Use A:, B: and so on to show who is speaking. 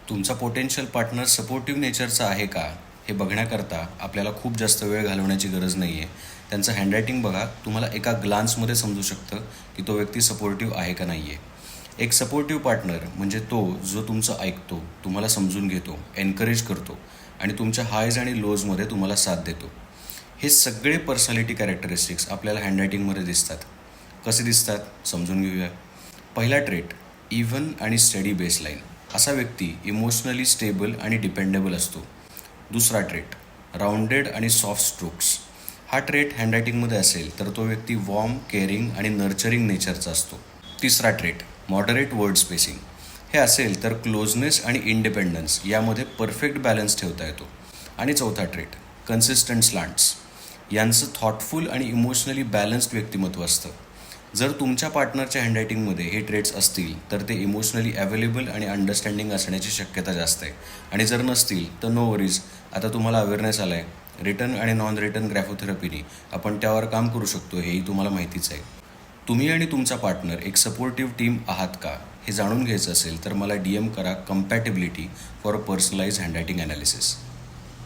A: तुमचा potential partner supportive नेचरचा आहे का हे बघण्याकरता आपल्याला खूप जास्त वेळ घालवण्याची गरज नाही आहे. त्यांचं हँडरायटिंग बघा, तुम्हाला एका ग्लान्समध्ये समजू शकतं की तो व्यक्ती सपोर्टिव्ह आहे का नाही आहे. एक सपोर्टिव्ह पार्टनर म्हणजे तो जो तुमचं ऐकतो, तुम्हाला समजून घेतो, एनकरेज करतो आणि तुमच्या हायज आणि लोजमध्ये तुम्हाला साथ देतो. हे सगळे पर्सनॅलिटी कॅरेक्टरिस्टिक्स आपल्याला हँडरायटिंगमध्ये दिसतात. कसे दिसतात समजून घेऊया. पहिला ट्रेट, इव्हन आणि स्टडी बेसलाईन. असा व्यक्ती इमोशनली स्टेबल आणि डिपेंडेबल असतो. दुसरा ट्रेट, राऊंडेड आणि सॉफ्ट स्ट्रोक्स. हा ट्रेट हँडरायटिंगमध्ये असेल तर तो व्यक्ती वॉर्म, केअरिंग आणि नर्चरिंग नेचरचा असतो. तिसरा ट्रेट, मॉडरेट वर्ड स्पेसिंग. हे असेल तर क्लोजनेस आणि इंडिपेंडन्स यामध्ये परफेक्ट बॅलन्स ठेवता येतो. आणि चौथा ट्रेट, कन्सिस्टंट स्लांट्स. यांचं थॉटफुल आणि इमोशनली बॅलन्स्ड व्यक्तिमत्व असतं. जर तुमच्या पार्टनरच्या हँडरायटिंगमध्ये हे ट्रेट्स असतील तर ते इमोशनली अवेलेबल आणि अंडरस्टँडिंग असण्याची शक्यता जास्त आहे. आणि जर नसतील तर नो वरीज, आता तुम्हाला अवेअरनेस आला आहे. रिटर्न आणि नॉन रिटर्न ग्रॅफोथेरपीने आपण त्यावर काम करू शकतो, हेही तुम्हाला माहितीच आहे. तुम्ही आणि तुमचा पार्टनर एक सपोर्टिव्ह टीम आहात का हे जाणून घ्यायचं असेल तर मला DM करा, compatibility for a personalise handwriting analysis.